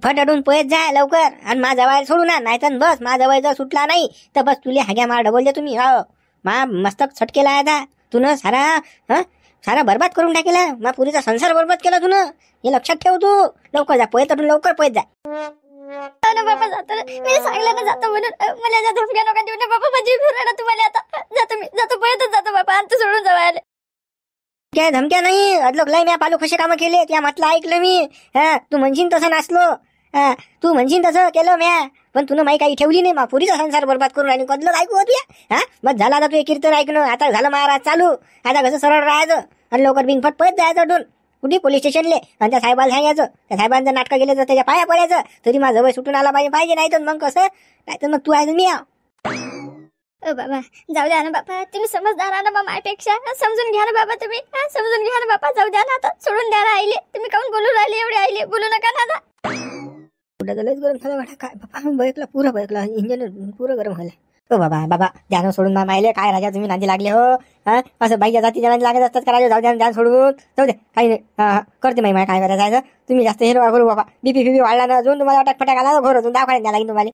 फटाडून पळत जा लवकर आणि माझा जवळ सोडू ना, नाहीतर बस माझा जवळ जर सुटला नाही तर बस तुले हाग्या मार डबल दे तुम्ही. हो मा मस्तक छटकेला आता तुनं सारा बरबाद करून टाकेला. मा पुरीचा संसार बरबाद केला तुनं, हे लक्षात ठेव तू. लवकर जा पळत लवकर पळत जा. ना बाबा जातो, मी सांगलं ना जातो म्हणून. मला जा धमक्या नका देऊ ना बाबा, माझी फिरू ना तुम्हाला. आता जातो मी, जातो पळतच जातो बाबा, अंत सोडून जावायला. काय धमक्या नाही अदलोक लय म्या पालू कसे कामं केले त्या म्हटलं ऐकलं मी. तू म्हणशील तसं नाचलो, तू म्हणशील तसं केलं म्या, पण तुला माही काही ठेवली नाही. मा पुरीचा संसार बरबाद करून राहिली. कदलं ऐकू होती. बस झाला आता तू एक कीर्तन ऐकणं, आता झालं महाराज चालू. आता कसं सरळ राहायचं आणि लवकर बिनफट पळत जायचं डोन कुठे पोलीस स्टेशनले आणि त्या साहेबाला सांगायचं. त्या साहेबांचं नाटकं गेलं तर त्याच्या पाया पडायचं, तरी माझं जवळ सुटून आला पाहिजे. नाही तर मग कसं, नाही तर मग तू आहे मी. ओ बाबा जाऊ द्या ना बाबा, तुम्ही समजदार ना बा माझ्यापेक्षा. समजून घ्या ना बाबा तुम्ही, समजून घ्या ना बाबा. जाऊ द्या ना आता, सोडून द्या ना. आईले तुम्ही काऊन बोलू राहिले एवढे? आईले बोलू नका ना आता. लयच गरम झालं वाटा. काय बाबा बयकला पुरं बयकला, इंजन पुरं गरम झालं. हो बाबा ध्यान सोडून माहिले काय राजा तुम्ही नांदी लागले हो. असं बाईच्या जातीच्या नांदी लागत असतात का राजा? जाऊ द्या ध्यान सोडून, जाऊ द्या काही नाही. करते माही काय करायचं. तुम्ही जास्त हेरवा करू बाबा. बीपी वाढला ना अजून तुम्हाला अटक फटाक आला घोर अजून दवाखान्यात द्या लागेल तुम्हाला.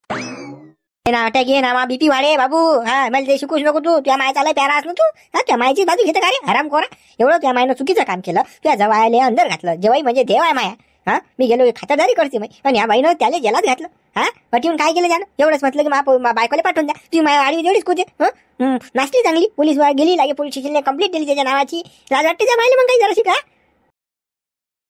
ना अटॅक ये ना बीपी वाढे बाबू. मला ते शिकूच नको तू. त्या मायचा लय प्यारा असलो तू. त्या मायची बाजू घेते का रे हराम खोरा? एवढं त्या मायनं चुकीचं काम केलं, त्या जवायले अंदर घातलं. जेव्हा म्हणजे देव आहे माया. मी गेलो खातरदारी करते मी, पण या बाईनं त्याला जेलात घातलं. पटवून काय केलं त्यानं? एवढंच म्हटलं की बायकोला पाठवून द्या. ती माझ्या आडवी एवढीच कुठे नाचली चांगली. पोलीस गेली लागे, पोलीस स्टेशनला कंप्लीट दिली त्याच्या नावाची. लाज वाटते त्या मायला मग काही जराशी का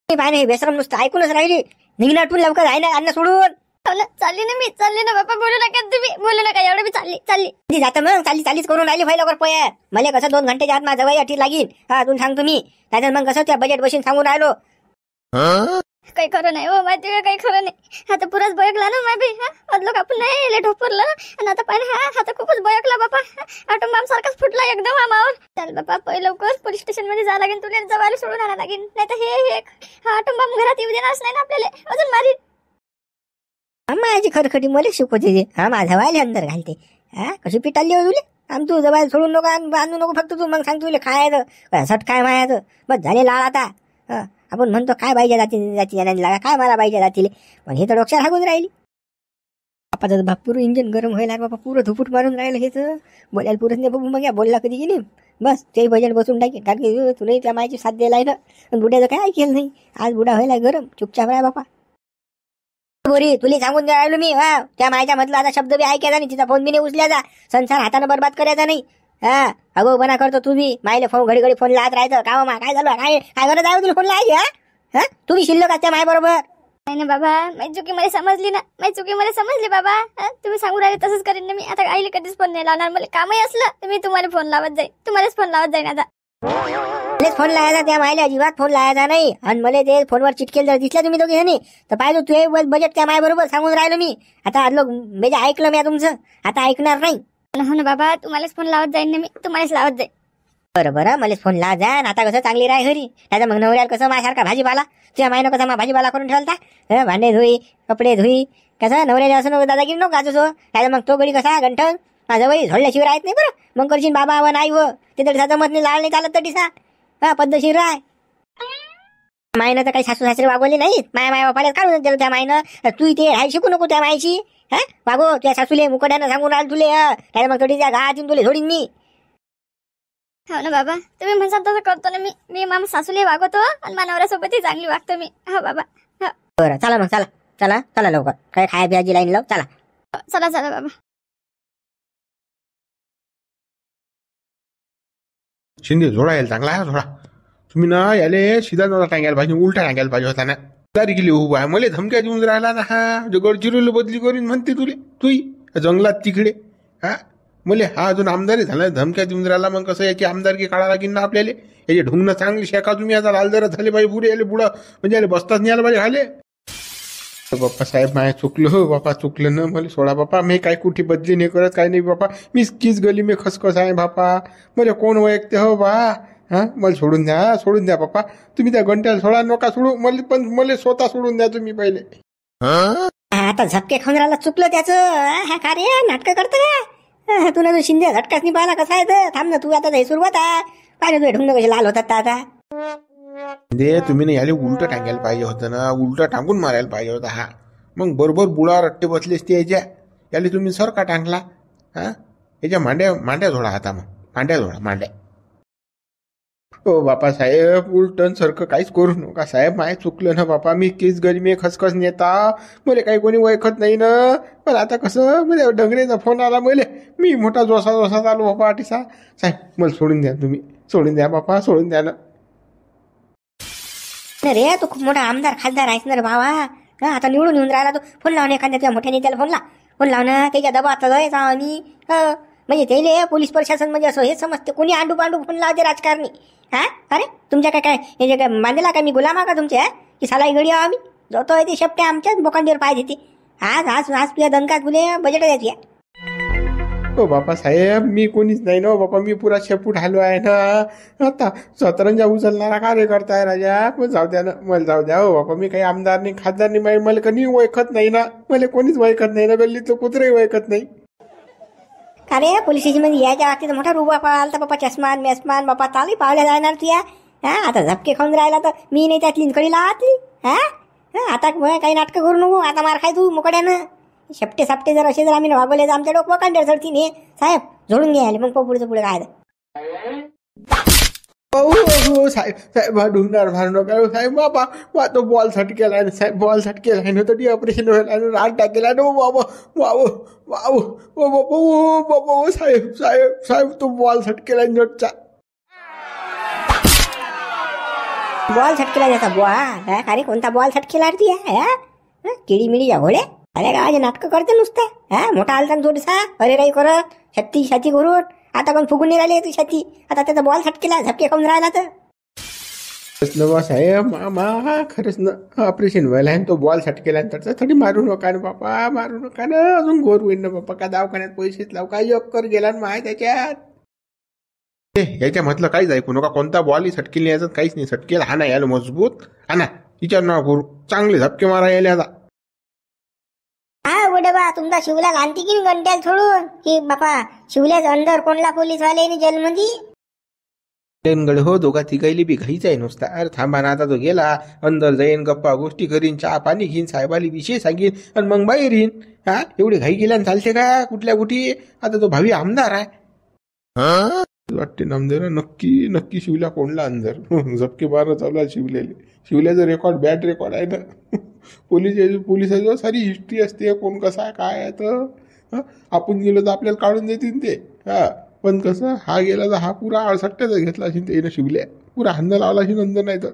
बाय नाही बेसरम नुसतं ऐकूनच राहिली. निघणार लवकर आहे ना अन्न सोडून. चालली ना मी, चालली ना बाबा. बोलू नका तुम्ही, बोलू नका एवढं. मी चालली जातं मग चालीच करून राहिली भाई लवकर पळ. मला कसं 2 घंटेच्या आत माझं वय अटी लागेल. तुला सांगतो मी. त्याच्यात मग कसं त्या बजेट बसून सांगून राहिलो. काही खरं नाही हो माहिती का, काही खरं नाही. आता पुराच बयकला ना माय बी. अदलोक आपण नाही लेट ठोपरलं आणि आता पाहिजे आता खूपच बयकला बाबा. ऑटोमाम सारखाच फुटला एकदम आमावर. चल बाबा पहिले लवकर पोलीस स्टेशन मध्ये जावं लागेल. तुला जवायला सोडून आला लागेल, नाही तर हे ऑटोमाम घरात येऊ देणारच नाही ना आपल्याला. अजून मारी माझी खरखटी मला शिकवते. माझा वायले अंदर घालते. कशी पिटाली हो तुले. आम तू जवळ सोडून नको बांधू नको फक्त तू. मग सांग तुले खायचं सट काय मायाचं. बस झाले लाळ आता. आपण म्हणतो काय बाईच्या जाती लागा, काय मला बाईच्या जातीले, पण हे तर डोक्यात हागून राहिली. बापाचं बाप पुरं इंजन गरम व्हायला बाबा. पुरं धुपूट मारून राहिलं. हेच बोलायला पुरत नाही बाबू. मग या बोलला कधी की नाही बस ते बजेट बसून टाके. कारण की तुला त्या मायची साथ द्यायला आहे ना. पण बुड्याचं काय ऐकेल नाही. आज बुडा व्हायला गरम चुपचाप राहा बापा. बोरी तुला सांगून द्या राहिलो मी. त्या मायच्या म्हटलं आता शब्द बी ऐकायचा नाही, तिचा फोन बी नाही उचल्याचा, संसार हाताने बरबाद करायचा नाही. अगो बना करतो तू बी. मायले फोन घडी फोन लावत राहायचं का मा? काय झालं? काय गरज आहे तुला फोन लावायची? तू बी शिल्लक त्या माय बरोबर. नाही ना बाबा, माझी चुकी मला समजली ना. माझी चुकी मला समजली बाबा. तुम्ही सांगू राहिले तसंच करेन ना मी. आता आईला कधीच फोन नाही लावणार. मला कामही असलं तर मी तुम्हाला फोन लावत जाईल. तुम्हालाच फोन लावत जाईन आता. मलाच फोन लावायचा त्या मायला अजिबात फोन लावायचा नाही. आणि मला ते फोनवर चिटकेल जर दिसल्या तुम्ही दोघे जणी तर पाहिजे तू बजेट त्या माय बरोबर सांगून राहिलो मी. आता लोक म्हणजे ऐकलं मी तुमचं, आता ऐकणार नाही. हो ना बाबा, तुम्हालाच फोन लावत जाईन ना मी. तुम्हालाच लावत जाईन. बरं मलाच फोन लावा जा. आता कसं चांगली राह घरी. त्याचा मग नवऱ्याला कसं माझ्यासारखा भाजीपाला तुझ्या मायनं कसा मा भाजीपाला करून ठेवलता. भांडे धुई कपडे धुई कसं नवऱ्याला असं नको दादागिरी नको गाजू सो. त्याचा मग तो गडी कसा गंठन माझं वही झोडल्याशिवाय राहत नाही. बरं मग करशील बाबा व नाही व ते तरी जमत नाही. लाल नाही चालत तरी पद्धतशीर राय. मायनं तर काही सासू सासरे वागवले नाही. माय बापाला काढून दिलं त्या मायनं. तू ते राहायला शिकू नको त्या मायची. वागो त्या सासूले मुकड्यानं सांगून राहिल तुले. त्याला मग थोडी त्या घात येऊन तुले झोडीन मी. हो ना बाबा, तुम्ही म्हणसाल तसं करतो ना मी मामा सासूले वागवतो आणि मानवऱ्यासोबतही चांगली वागतो मी. हो बाबा. बरं चला मग चला लवकर. काय खाया प्यायची लाईन लाव. चला बाबा. शिंदे झोडा यायला चांगला आहे झोडा. तुम्ही ना याले सीधा नव्हता टांगायला पाहिजे, उलटा टांगायला पाहिजे होता ना. दारी गेली उभा आहे. मला धमक्या देऊन राहिला ना. गडचिरोली बदली करीन म्हणते तुई जंगलात तिकडे. मला अजून आमदारी झाला धमक्या देऊन राहिला. मग कसं याची आमदारकी काढा लागेल ना आपल्याला. याचे ढुंगणं चांगली शेका तुम्ही. आता लाल जरा झाले पाहिजे पुढे याले बुडा म्हणजे याले बसताच नाही आला पाहिजे हाले. बाप्पा साहेब माय चुकलं हो बापा, चुकलं ना. मला सोडा बापा. मी काय कुठे बदली नाही करत काय नाही बापा. मी कीच गली मी खसखस आहे बापा. मला कोण वैयक्ते हो बा. मला सोडून द्या बापा. तुम्ही त्या घंट्याला सोडा नका सोडू मला, पण मला स्वतः सोडून द्या तुम्ही पहिले. आता झपके खंजराला चुकलं त्याचं. का रे नाटकं करतं का? तुला जो शिंदे झटकाच नाही पाहिला कसा आहे. थांब ना तू. आता सुरुवात आहे. पाहिजे तुझे ढुंग कसे लाल होतात आता. तुम्ही ना याले उलट टांगायला पाहिजे होतं ना. उलट टांगून मारायला पाहिजे होता. मग बरोबर बुळावर अट्टे बसले असते याच्या. याला तुम्ही सर का टांगला? हा, याच्या मांड्या झोडा आता, मग मांड्या झोडा मांड्या. हो बापा साहेब, उलटन सारखं काहीच करू नका साहेब. माय चुकलं ना बापा. मी केस गरी खसखस नेता. मला काही कोणी ओळखत नाही ना. पण आता कसं मला डंगरेचा फोन आला मला. मी मोठा जोसा आलो बापा आठीसा. साहेब मला सोडून द्या, तुम्ही सोडून द्या बापा, सोडून द्या ना. रे तू खूप मोठा आमदार खासदार आहेस ना रे बाबा. आता निवडून येऊन राहिला. तो फोन लावून एखाद्या मोठ्या नेत्याला फोन लावणं त्याच्या दबावात जायचा आम्ही. म्हणजे त्याला पोलीस प्रशासन म्हणजे असं हे समजते. कोणी आंडू पांडू फोन लावते राजकारणी. हा, अरे तुमच्या काय हे जे काय बांधला काय मी गुलामा का तुमच्या? की सालाई गडी आहो आम्ही. जातो आहे ते शेपटे आमच्याच बोकांडीवर पाय देते. आज तुझ्या दणकात बोले बजेट द्यायची. हो बापा साहेब, मी कोणीच नाही ना बापा. मी पुरा शेपूट हालो आहे ना. आता सतरंजा उचलणारा कार्यकर्ता आहे राजा. पण जाऊ द्या ना, मला जाऊ द्या हो बापा. मी काही आमदार नाही खासदार नाही. मला कधी ओळखत नाही ना. मला कोणीच ओळखत नाही ना. गल्लीतलं कुत्रही ओळखत नाही. अरे पोलीस स्टेशन मध्ये यायच्या बाबतीत मोठा रुबा पाळाला बापा. चष्मान मेस्मान बापा चालू पावल्या जाणार तुया. हा, आता झपके खाऊन राहिला तर मी नाही त्यात लिंकडी लावती. हा, आता काही नाटकं करू नको. आता मार खाय तू मुकड्यानं. शेपटे सापटे जर असे जर आम्ही वागवले तर आमच्या डोकं कांड्या चढतील. हे साहेब झोडून घ्यायला मग पुढचं पुढे काय. हो साहेब, साहेब ढुंगणार भार नका साहेब. बाबा तो बॉल सटकेला आहे साहेब. बॉल सटकेला आहे ना. तरी ऑपरेशन व्हायला राट टाकेला ना बाबा. बाबा साहेब साहेब साहेब तो बॉल सटकेला नटचा. बॉल सटकेला त्याचा बॉल. अरे कोणता बॉल सटकेला ती किडी मिडी या घोड्या. अरे गावाचे नाटकं करते नुसतं. हा, मोठा आलता थोडसा अरे राई करत छत्ती करून. आता पण फुगून नाही राहिले तू छत्ती. आता त्याचा बॉल सटकेला झपके खाऊन राहिला तर. साहेब मामा खरंच ना ऑपरेशन व्हायला आहे. तो बॉल सटकेला त्याचा. थोडी मारू नका ना बापा, मारू नका ना. अजून गोर होईल ना बापा. का दवाखान्यात पैसेच लाव. काय योग गेला ना माय त्याच्यात. याच्या म्हटलं काहीच ऐकू नका. कोणता बॉल सटकेल यायचं काहीच नाही. सटकेल हा नाही यायला मजबूत. हा ना विचार नका करू. चांगले झपके मारा यायला आता. हा बा तुमचा शिवला घालती की घंट्याला सोडून की बापा शिवल्याच अंदर कोणला पोलीस वाले जेलमध्ये. गडे हो दोघा तिघायली बी घाईच आहे नुसता. अरे थांबा ना. आता तो गेला अंदर जाईन गप्पा गोष्टी करीन चहा पाणी घेईन साहेबाली विषय सांगेन आणि मग बाहेर येईन. हा, एवढी घाई गेल्यानं चालते का कुठल्या कुठे. आता तो भावी आमदार आहे. वाटते नामदेव नक्की शिवल्या कोणला अंदर. झपके मारणं चालू आहे शिवलेले. शिवल्याचं रेकॉर्ड बॅड रेकॉर्ड आहे ना. पोलिसाचं सारी हिस्ट्री असते. कोण कसा आहे काय आहे तर. आपण गेलो तर आपल्याला काढून देतील ते. हा, पण कसं हा गेला तर हा पुरा आळसट्ट्याचा घेतला असेल ते शिवल्या. पुरा हांदा लावला असेल नंतर. नाही तर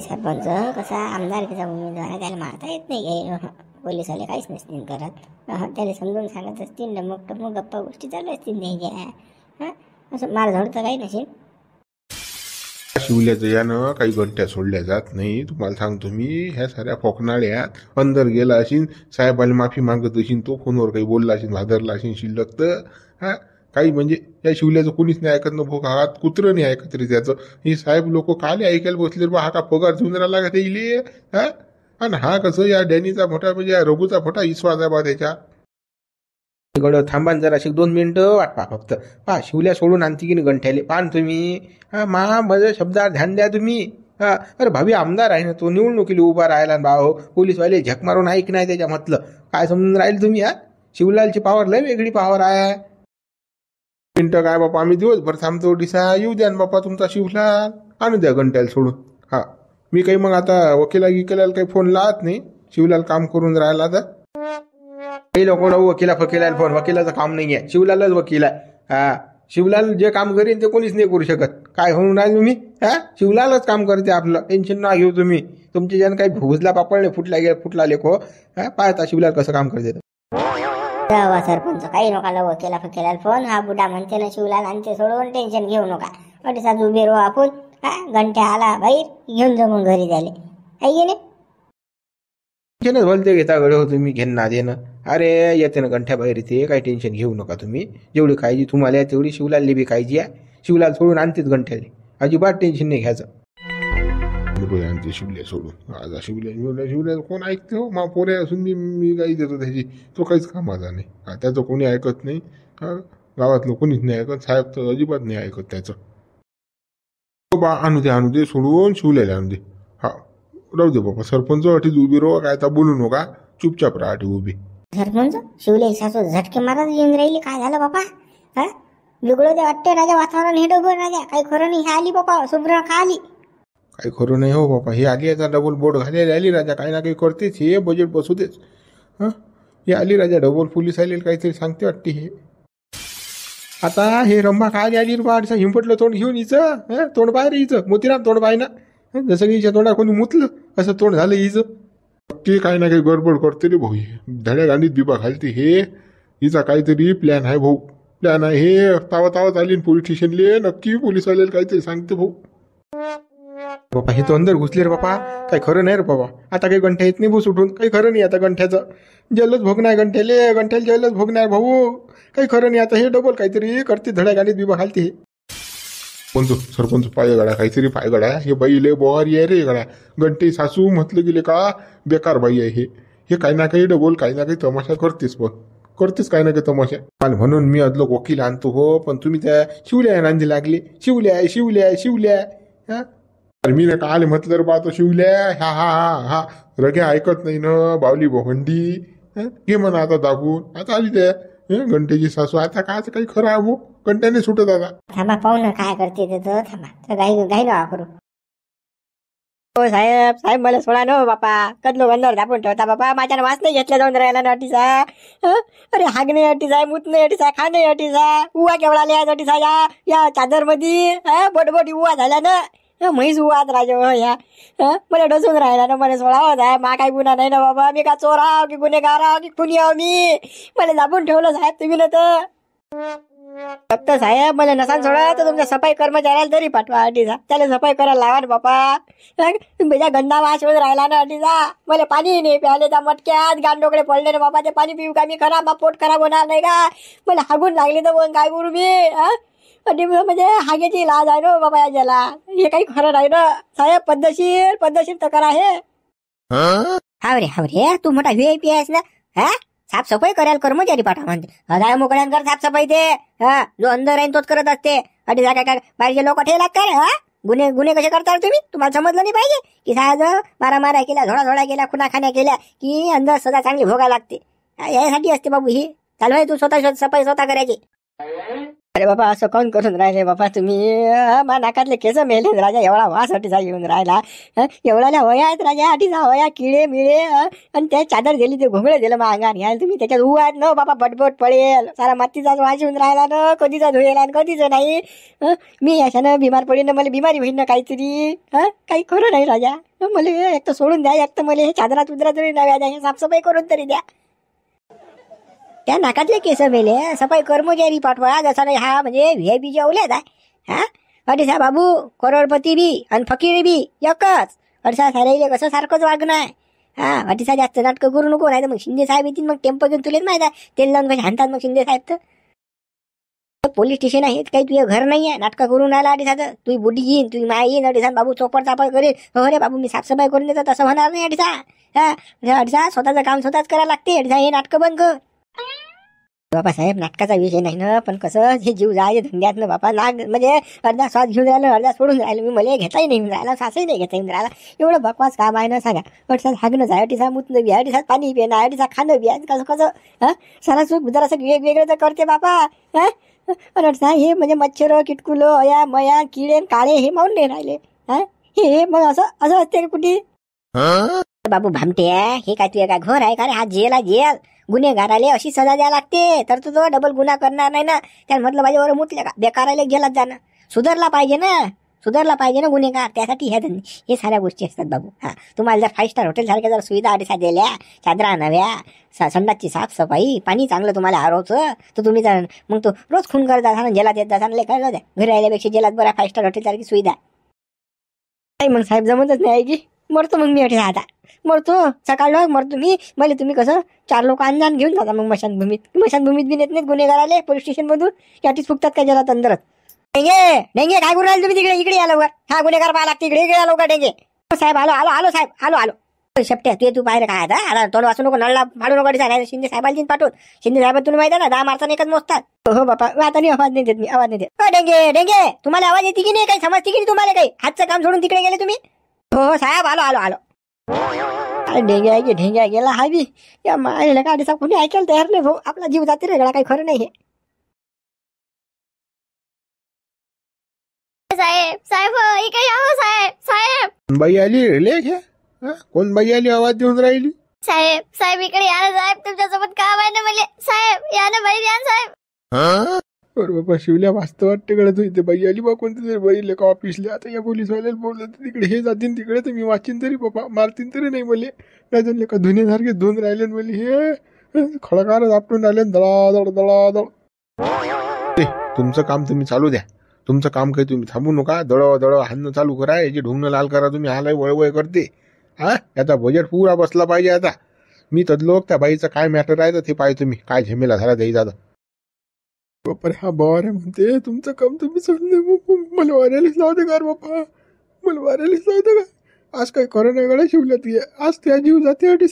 सरपंच कसा आमदारकीचा उमेदवार आहे त्याला मारता येत नाही. पोलिसवाले काहीच नसतील करत. त्याला समजून सांगत असतील. मग गप्पा गोष्टी चालू असतील द्यायच्या. असं मारझोड तर काही नसेल. शिवल्याचं यानं काही घंट्या सोडल्या जात नाही. तुम्हाला सांगतो मी. ह्या साऱ्या फोकनाळ्यात अंदर गेला असेल साहेबाला माफी मागत असेल. तो फोनवर काही बोलला असेल भादरला असेल शिल्लक तर. हा, काही म्हणजे या शिवल्याचं कोणीच नाही ऐकत. न भोगात कुत्रं नाही ऐकत तरी त्याचं. हे साहेब लोक काले ऐकायला बसले बा. हा का पगार देऊन राहिला का ते इले. हा, आणि हा कसं या डॅनीचा मोठा म्हणजे या रघुचा मोठा विश्वास आहे बा त्याच्या. गड थांबा जरा 2 मिनिटं वाट पहा फक्त. पहा शिवल्या सोडून आणती की नाही गंठ्याले. पान तुम्ही. हा, माझ्या शब्दावर ध्यान द्या तुम्ही. हा, अरे भावी आमदार आहे ना तो. निवडणुकीला उभा राहिला भाऊ. पोलीसवाले झक मारून ऐक नाही त्याच्या म्हटलं. काय समजून राहील तुम्ही. हा, शिवलालची पावर लय वेगळी पावर आहे. मिनटं काय बापा आम्ही दिवसभर थांबतो. डिसा येऊ द्या ना बापा तुमचा शिवलाल. आणू द्या गंट्याला सोडून. हा, मी काही मग आता वकिलाला काही फोन लावत नाही. शिवलाल काम करून राहिला तर. काही लोक वकिला फोन. वकिलाचं काम नाही आहे. शिवलालच वकील आहे. हा, शिवलाल जे काम करेन ते कोणीच नाही करू शकत. काय म्हणून राहिले तुम्ही. हा, शिवलालच काम करते आपलं. टेन्शन ना घेऊ तुम्ही. तुमचे जण काही भुजला पापड फुटला लेखो. हा, पाहता शिवलाल कसं काम करते. सरपंच काही नका वकिला फोन. हा बुडा म्हणते ना शिवलाल आणते सोडून. टेन्शन घेऊ नका. अडीसाच उभे राहू आपण. हा, घंट्या आला बाहेर घेऊन जाऊ घरी झाले. आहे नाही बोलते घेता गडे हो तुम्ही. घेणं देणं. अरे येते ना गंठ्या बाहेर येते. काही टेन्शन घेऊ नका तुम्ही. जेवढी काळजी तुम्हाला आहे तेवढी शिवलालली बी काळजी आहे. शिवलाल सोडून आणतेच गंठ्याले. अजिबात टेन्शन नाही घ्यायचं. आणते शिवल्या सोडून. आज शिवल्या कोण ऐकते हो. मा पोरे असून मी काही देतो त्याची. तो काहीच कामाचा नाही. त्याचं कोणी ऐकत नाही. गावातलं कोणीच नाही ऐकत. साहेब तर अजिबात नाही ऐकत त्याचं. बा आणू दे सोडून शिवल्याला आणू दे. हा, राहू दे बाबा, सरपंच अटीच उभी राहो, काय आता बोलू नका, चुपचाप राहा अटी उभी. सरपंच शिवले सासू झटके मारत येऊन राहिली, काय झालं बापा? हा बिघडो दे वाटते राजा वातावरण, हे डबल राजा काही खरं नाही. हे आली बापा शुभ्र का आली? काही खरं नाही हो बापा, हे आली आता डबल बोर्ड घालेली आली राजा, काही ना काही करतेच, हे बजेट बसू देच. हां हे आली राजा डबल पोलीस आले काहीतरी सांगते वाटते. हे आता हे रंभा काय आली रे बाडसा, हिंपटलं तोंड घेऊन हिचं, तोंड बाहेर हिचं, मोतीराम तोंड बाय ना, जसं की हिच्या तोंडा कोणी मुतलं असं तोंड झालं हिचं. ते काही ना काही गडबड करते रे भाऊ, धड्या गांडीत बिबा घालते. हे हिचा काहीतरी प्लॅन आहे भाऊ, प्लॅन आहे. हे तावत आली पोलीस स्टेशनले, नक्की पोलीस आले काहीतरी सांगते भाऊ. बापा हे तो अंदर घुसले रे बापा, काही खरं नाही रे बाबा. आता काही गंठ्या येत नाही भाऊ सुटून, काही खरं नाही आता गंठ्याचं. जेलच भोगणार गंठ्याला जेलच भोगणार भाऊ, काही खरं नाही आता. हे डबल काहीतरी करते, धड्या गाडीत बिबा घालते. हे सरपंच पाय गडा, काहीतरी पाय गडा. हे बाई लय बोहारी आहे रे गडा, गंटे सासू म्हटलं गेले का बेकार बाई आहे. हे काही ना काही डबल काही ना काही तमाशा करतेस, पण करतेस काही ना काही तमाशा. काल म्हणून मी अदलो वकील आणतो हो, पण तुम्ही त्या शिवल्या नांदी लागली, शिवल्या. हा मी ना काल म्हटलं रे बा तो शिवल्या, हा हा हा हा रग्या ऐकत नाही ना, बावली भोंडी. घे म्हणा आता दाखवून. आता आली त्या घंटेची सासू, आता काय काही खरं आहे भाऊ, घंट्याने सुटत आता. थांबा पाहू ना काय करते ते, तर थांबा गाई ना करू. हो साहेब मला सोडा नो बापा, कदलो बंदर दाबून ठेवता बापा, माझ्या वास नाही घेतल्या जाऊन राहिला ना अटीचा. अरे हागणे अटीचा, मुतणे अटीचा, खाणे अटीचा, उवा केवढा लिहायचा अटीचा या चादर मध्ये बोट उवा झाल्या ना, म्हैस उवात राजा या. मला डोसून राहिला ना, मला सोडा साहेब, मा काही गुन्हा नाही ना बाबा, मी का चोर आहो की गुन्हेगार आहो की खुनी आहो मी, मला दाबून ठेवलं साहेब तुम्ही ना. तर फक्त साहेब मला नसान सोडा तर तुमच्या सफाई कर्मचाऱ्याला तरी पाठवा अटीचा, त्याला सफाई करायला लावा ना बापा. तुमच्या गंदा वास होऊन राहिला ना अटीचा, मला पाणी नाही प्याले, त्या मटक्यात गांडोकडे पडले ना बाबा, ते पाणी पिऊ का मी? खराब पोट खराब होणार नाही का? मला हागून लागले तर मग काय करू मी? म्हणजे हागेची लाज आहे ना बाबा याच्याला, हे काही खरं नाही ना साहेब. पद्धतशीर तर करा हे. हावरे तू मोठा VIP आहेस ना, हा साफसफाई करायला कर्मचारी पाठवा म्हणते. हजार मोकळ्यांकर साफसफाई ते, हा जो अंदर आहे तोच करत असते. अटी काय बाहेरचे लोक ठेवलात काय? हा गुन्हे कसे करता तुम्ही? तुम्हाला समजलं नाही पाहिजे की साहेब मारा केल्या, झोडा केल्या, खुना खाण्या केल्या की अंदर सदा चांगली भोगा लागते. यासाठी असते बाबू ही. चालू आहे तू स्वतः सफाई स्वतः करायची. अरे बाबा असं कोण करून राहिले बाबा तुम्ही? मा नाकातले केस मेले राजा, एवढा वास अटीचा येऊन राहिला. एवढ्या वया आहेत राजा अटीचा, वया किडे मिळे, आणि त्या चादर दिली ते घोंगडे दिलं मग अंगाने, आणि तुम्ही त्याच्यात उवात न बाबा बटबट पडेल, सारा मातीचाच वास येऊन राहिला ना, कधीचा धुयेला आणि कधीच नाही. मी अशानं बिमार पडेल ना, मला बिमारी होईल ना काहीतरी. काही खरं नाही राजा, मला एक तर सोडून द्या, एक तर मला हे चादरा तरी नव्या द्या, साफसफाई करून तरी द्या. त्या नाकातले केस मेले, सफाई कर्मचारी पाठवा, जसा नाही हा म्हणजे VIP च्या ओल्यात आहे. हा अडीसा बाबू करोडपती बी आणि फकीर बी एकच, अडसा सारायले कसं सारखंच वागणं आहे. हा अडीसा जास्त नाटकं करू नको, नाही तर मग शिंदे साहेब येतील, मग टेम्पो घेऊन तुलेच माहित आहे तेल लावून कसे हाणतात मग शिंदे साहेब. तर पोलीस स्टेशन आहे, काही तुझं घर नाही आहे, नाटकं करून राहिला अडीसाचं. तुझी बुडी येईन, तुझी माय येईन, अडीसा बाबू चोपड चापड करेल. हो रे बाबू मी साफसफाई करून देतो, तसं होणार नाही अडीसा. हा अडीसा स्वतःचं काम स्वतःच करायला लागते. अडीसा हे नाटकं बंद कर बाबा. साहेब नाटकाचा विषय नाही ना, पण कसं हे जीव जायचे धंद्यात ना बापा. नाग म्हणजे अर्धा स्वाद घेऊन राहिलं, अर्धा सोडून राहिलं. मी मला घेताही नाही राहिला, सासही नाही घेता येऊन राहिला. एवढं बकवास काम आहे ना सांगा. अडसात हागणं आहे, अडीसा मुतणं बी, अडीसात पाणी पिणं, अडीसा खाणं बी, कसं सारा सुख जरासं वेगवेगळं तर करते बापा. अडसा हे म्हणजे मच्छर किटकुलं अया मया किडे काळे हे माऊन नाही राहिले. हे मग असं असते का कुठे? बाबू भामटे हे काय तुझ्या काय घर आहे का रे? हा जेल आहे जेल. गुन्हेगाराले अशी सजा द्यायला लागते, तर तो डबल गुन्हा करणार नाही ना. त्याला म्हटलं माझ्यावर मुतल्या का बेकारायला जेलात जाणं. सुधारला पाहिजे ना गुन्हेगार. त्यासाठी हे साऱ्या गोष्टी असतात बाबू. हा तुम्हाला जर 5 स्टार हॉटेल सारख्या जर सुविधा अडीसा दिल्या, चादरा नव्या, संडासची साफसफाई, पाणी चांगलं तुम्हाला आरोचं, तर तुम्ही मग तो रोज खून करत जाता ना, जेलात येत जाता ना. काय द्या घरी राहिल्यापेक्षा जेलात बरं 5 स्टार हॉटेल सारखी सुविधा नाही. मग साहेब जमतच नाही की मरतो मग मी अठे आता मरतो सकाळ मरतो मी. मला तुम्ही कसं 4 लोक अंजान घेऊन जाता मग मशानभूमीत बी नेत नाहीत गुन्हेगाराले पोलीस स्टेशन मधून. याठीच फुकतात काय जरा अंदरच. डेंगे काय करू राहिले तुम्ही? तिकडे इकडे या लवकर. हा गुन्हेगार पाहा लागते इकडे या लवकर. डेंगे साहेब आलो साहेब आलो. शेपट्या तू पाहिजे काय आता तोंड वाचू नको, नळला फाडू नको. नाही शिंदे साहेबाला पाठवून. शिंदे साहेब तुम्ही माहिती आहे ना 10 मार्चाने एकच मोजतात. हो बापा आता नाही आवाज नाही देत मी, आवाज नाही देत. डेंगे तुम्हाला आवाज येते की नाही? काही समजते की नाही तुम्हाला? काही हातचं काम सोडून तिकडे गेले तुम्ही? हो साहेब आलो काय ढेंग्या गेला हा बी. या मायला गाडीचा कोणी ऐकायला तयार नाही भाऊ. आपला जीव जाते रे गळा, काही खरं नाही हे. साहेब साहेब इकडे या हो साहेब साहेब बाई आली लेख हे? कोण बाई आली आवाज देऊन राहिली? साहेब साहेब इकडे या ना साहेब, तुमच्यासोबत काम आहे ना मला. साहेब या ना बाहेर या ना साहेब. अरे बाबा शिवल्या वास्तव वाटते गळत होते. बाई आली बा कोणती तरी बाई का ऑफिसला. आता या पोलीसवाल्याला बोललं तर तिकडे हे जातील तिकडे तर मी वाचीन तरी बाबा मारतीन तरी नाही मले. नाही का धुण्यासारखे धुवून राहिले मले हे खडकारच आपटून राहिले दळा दळ. ते तुमचं काम तुम्ही चालू द्या. तुमचं काम काही तुम्ही थांबू नका. दळ हाणं चालू करा. याची ढोंगणं लाल करा तुम्ही. हालाय वय करते. याचा बजेट पुरा बसला पाहिजे. आता मी तदलोक त्या बाईचं काय मॅटर आहे तर ते पाहिजे तुम्ही. काय झेमेला झाला द्यायचा आता बापा. हा बारे म्हणते तुमचं काम तुम्ही सोडले. मला वाऱ्यालाच लावते का बाप्पा. मला वाऱ्यालाच लावते का. आज काही खरं नाही गड्या शिवल्या ती. आज त्या जीव जाते अटी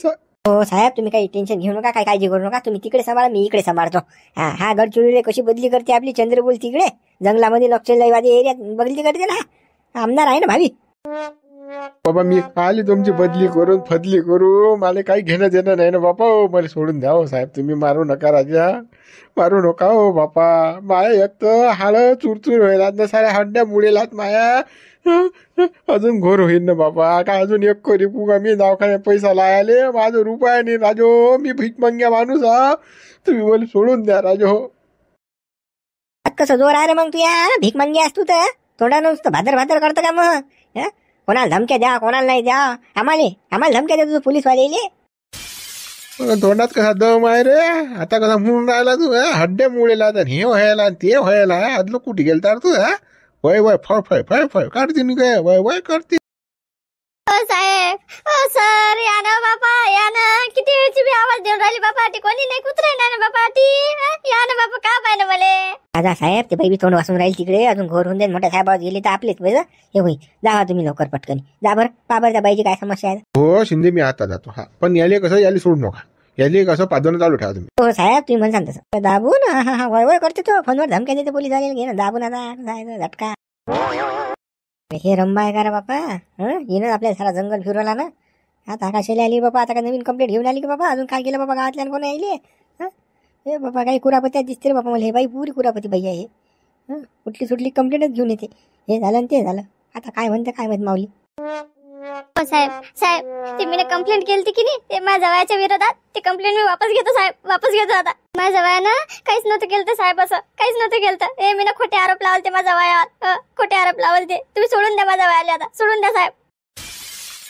हो साहेब तुम्ही काही टेन्शन घेऊ नका, काही काळजी करू नका. तुम्ही तिकडे सांभाळा, मी इकडे सांभाळतो. हा गडचिरोली कशी बदली करते आपली चंद्रपूर तिकडे जंगलामध्ये नक्षलवादी एरियात बदली करते ना. आमदार आहे ना भावी. बाबा मी आली तुमची बदली करून फदली करू. मला काही घेणं देणं नाही ना बापा. हो मला सोडून द्या हो साहेब. तुम्ही मारू नका राजा, मारू नका हो बापा. माया एक तर हाड चुरचूर व्हायला ना साऱ्या हड्ड्या मुळेलात माया. अजून घोर होईल ना बापा. काय अजून एक करी पुगा मी दवाखान्यात पैसा लायाले. माझं रुपया नाही राजो. मी भीक मंग्या माणूस हा. तुम्ही मला सोडून द्या राजो. कसं जोर आहे रे मग तू या भीक मांगी असतो तर थोडा नुसतं भादर करतं का मग. कोणाला धमक्या द्या कोणाला नाही द्या. आम्हाला धमक्या देतो पोलीसवाले. तोंडात कसा दम आहे रे. आता कसा म्हणून राहिला तू. हड्ड्या मुळेला तर हे व्हायला ते व्हायला. आदलो कुठे गेलता तू. वय फळ काढते नि काय वय करते. साहेब सर या ना बापा या ना. किती वेळची मी आवाज देऊन राहिली बापा. ती कोणी नाही कुत्रे ना बापा. ती या ना बापा का पाहिजे मले. दादा साहेब ते बाई तोंड वासून राहील तिकडे. अजून घोर होऊन जाईल. मोठ्या साहेबावर गेले तर आपलेच बरं हे होईल. जा तुम्ही लवकर पटकन जा बरं. बाबर त्या बाईची काय समस्या आहे. हो शिंदे मी आता जातो. हा पण याले कसं याले सोडू नका. याले कसं पादन चालू ठेवा तुम्ही. हो साहेब तुम्ही म्हणसान तसं दाबून. हा वय करते तो फोनवर धमक्या देते पोलीस आले घे ना दाबून. आता झटका हे रंबा आहे का रे बापा. हिनं आपल्याला सारा जंगल फिरवला ना. आता आकाशाला आली बाबा. आता काय नवीन कंप्लेंट घेऊन आली की बाबा. अजून काय केलं बाबा गावातल्या कोण आली. हे बाबा काही कुरापत्या दिसते रे बापा मला. हे बाई पुरी कुरापती बाई आहे. कुठली सुटली कंप्लेंटच घेऊन येते. हे झालं आणि ते झालं. आता काय म्हणते काय माहित माऊली. साहेब ते मी कंप्लेंट केली की नाही ते माझ्या जवळच्या विरोधात. ते कंप्लेंट मी वापस घेतो साहेब. वापस घेतो आता. माझ्या जवळनं काहीच नव्हतं केलं साहेब. असं काहीच नव्हतं केलं. हे मी ना खोटे आरोप लावले माझ्या वयावर. खोटे आरोप लावले ते. तुम्ही सोडून द्या माझ्या वयाला. आता सोडून द्या साहेब.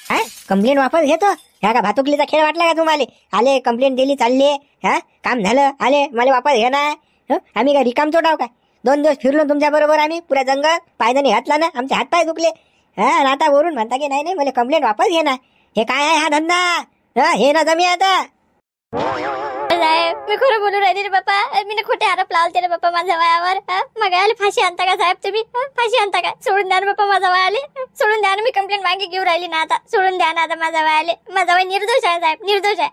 काय कंप्लेंट वापस घेतो. ह्या का भातुकलीचा खेळ वाटला का तुम्हाला. आले कंप्लेंट दिली चालले. काम झालं आले मला वापस घेणार. आम्ही काय रिकाम तोडाव काय. 2 दिवस फिरलो तुमच्या बरोबर आम्ही पुऱ्या जंगल. पायदानी घातला ना. आमचे हातपाय दुखले. आता वरून म्हणता की नाही मला कंप्लेंट वापस घेणार. हे काय आहे हा धंदा. हे ना जमी आता. साहेब मी खरं बोलू राहिले रे बापा. मी ना खोटे आरोप लावते रे बापा माझ्या वयावर. मग आले फाशी आणता का साहेब तुम्ही. फाशी आणता का. सोडून द्या ना बापा माझ्या वयाले. सोडून द्या ना. मी कंप्लेंट मागे घेऊन राहिली ना. आता सोडून द्या ना. आता माझ्या वयाले. माझा वय निर्दोष आहे साहेब. निर्दोष आहे.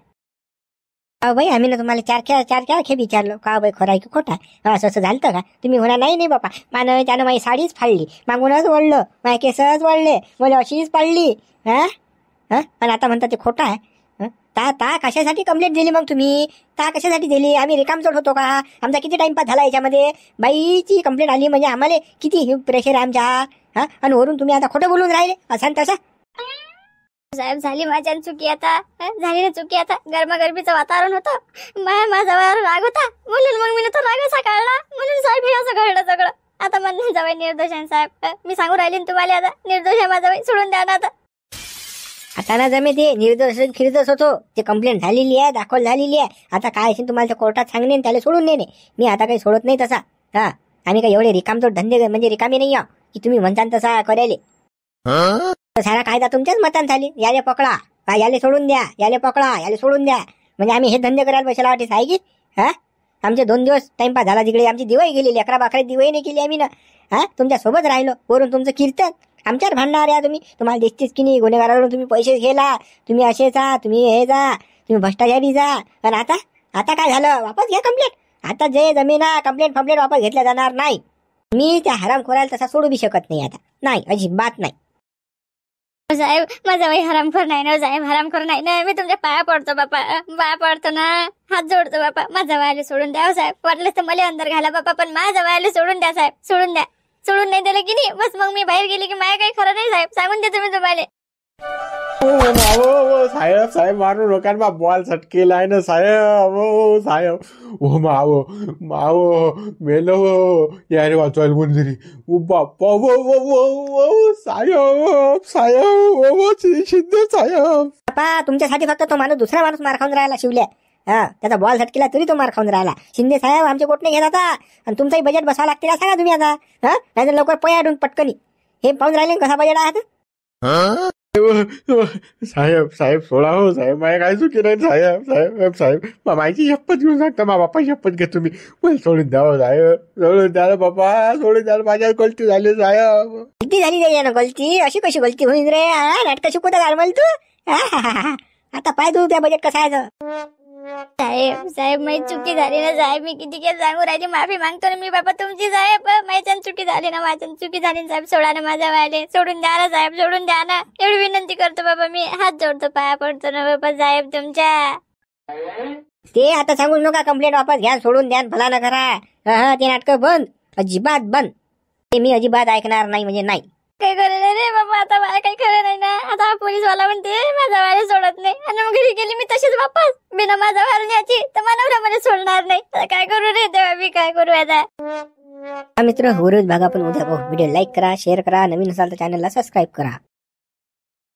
बाई आम्ही ना तुम्हाला चार खेप विचारलो का बाई खरं आहे की खोटा. असं झालं का. तुम्ही म्हणा नाही बापा. त्यानं माझी साडीच फाडली. मागूनच वळलं. माझे केसच वळले. मला अशीच पडली. पण आता म्हणतात ते खोटा आहे. ता कशासाठी कंप्लेंट दिली मग तुम्ही. ता कशासाठी दिली. आम्ही रिकामचोट होतो का. आमचा किती टाइमपास झाला याच्यामध्ये. बाईची कंप्लेंट आली म्हणजे आम्हाला किती प्रेशर आहे आमच्या. आणि वरून तुम्ही आता खोटं बोलून राहिले असं तसं. साहेब झाली माझ्या चुकी आता. झाली ना चुकी आता. गरमागरमीचं वातावरण होतं. माझा राग होता म्हणून मग मी तो राग असा काढला. म्हणून साहेब हे असं घडलं सगळं. आता माझ्या जवळ निर्दोष आहे साहेब. मी सांगू राहिले तुम्हाला आता निर्दोष आहे माझा. सोडून द्या ना आता. आता ना जमे ते निर्दोष होतो. ते कंप्लेंट झालेली आहे दाखल झालेली आहे. आता काय असेल तुम्हाला कोर्टात सांगणे त्याला सोडून देणे. मी आता काही सोडत नाही तसा. आम्ही काही एवढे रिकामचोट धंदे म्हणजे रिकामी नाही आहो की तुम्ही म्हणता तसा करायले. सारा कायदा तुमच्याच मतान झाली. याले पकडा याले सोडून द्या. याले पकडा याले सोडून द्या. म्हणजे आम्ही हे धंदे करायला बसायला वाटेस आहे की. आमचे 2 दिवस टाइमपास झाला तिकडे. आमची दिवाळी गेलेली. 11 बाकरे दिवाळी नाही केली आम्ही ना. तुमच्या सोबत राहिलो. वरून तुमचं कीर्तन आमच्यावर भांडणार या तुम्ही. तुम्हाला दिसतेच की नाही गुन्हेगाराकडून तुम्ही पैसे गेला. तुम्ही असेच तुम्ही हे जा. तुम्ही भ्रष्टाचारी जा. पण आता काय झालं. वापस घ्या कंप्लेंट. आता जे जमीना कंप्लेंट वापस घेतल्या जाणार नाही. मी त्या हरामखोराला तसा सोडू बी शकत नाही आता. नाही अजिबात नाही. साहेब माझा वय हरामखोर नाही ना साहेब, हरामखोर नाही ना. मी तुमच्या पाया पडतो बापा, पाया पडतो ना, हात जोडतो बापा. माझा वायले सोडून द्या साहेब. वाटलंच तर मला अंदर घाला बापा, पण माझा वायले सोडून द्या साहेब, सोडून द्या. सोडून नाही दिलं की नाही बस मग मी बाहेर गेली की माझ्या काही खरं नाही साहेब. सांगून देतो मी तुम्हाला. साहेब साहेब मारू नका ना, बॉल सटकेला आहे ना साहेब. ओ साहेब, ओ मावो मावो मेलो यारे वाचवायला कोणतरी. ओ बाप्पा, ओ साहेब साहेब, ओ शिंदे साहेब. बापा तुमच्यासाठी फक्त तो माणूस दुसरा माणूस मार खाऊन राहिला शिवल्या. हा त्याचा बॉल झटकेला तरी तो मार खाऊन राहिला. शिंदे साहेब आमचे कोट नाही घेत आता, आणि तुमचाही बजेट बसावं लागते का सांगा तुम्ही आता. हा नाही लवकर पयाडून पटकनी हे पाहून राहिले कसा बजेट आहे आता. साहेब साहेब सोडा हो साहेब, माझ्या काय चुकी नाही साहेब. साहेब साहेब मामाची शपथ घेऊन सांगता, मा बाप्पा शपथ घे तुम्ही. मला सोडून द्यावं साहेब, सोडून द्या बाप्पा, सोडून द्या. माझ्या गलती झाली साहेब. किती झाली त्याच्या ना गलती, अशी कशी गलती होईन रे. नाटक शिकवता का मला तू. आता पाय तू त्या बजेट कसं आहे. साहेब साहेब माझी चुकी झाली ना साहेब. मी किती काही सांगू राहिली, माफी मागतो ना मी बाबा तुमची साहेब. माझ्यानं चुकी झाली ना, माझ्यानं चुकी झाली ना साहेब. सोडा ना माझ्या वाले, सोडून द्या ना साहेब, सोडून द्या ना. एवढी विनंती करतो बाबा मी, हात जोडतो, पाया पडतो ना बाबा साहेब तुमच्या. ते आता सांगू नका, कंप्लेंट वापस घ्या, सोडून द्या, भला ना करा. ते नाटक बंद, अजिबात बंद. ते मी अजिबात ऐकणार नाही म्हणजे नाही. काही खरं नाही रे बाबा, आता मला काही खरं नाही ना. आता हा पोलीस वाला म्हणते माझा वाले सोडत नाही, आणि मग घरी गेली मी तशीच वापस बिना माझा वारण्याची, तर मला मला सोडणार नाही. आता काय करू रे तेव्हा, मी काय करू आता. मित्र रोज भागा पण उद्या व्हिडिओ लाईक करा, शेअर करा, नवीन असाल तर चॅनलला सबस्क्राईब करा.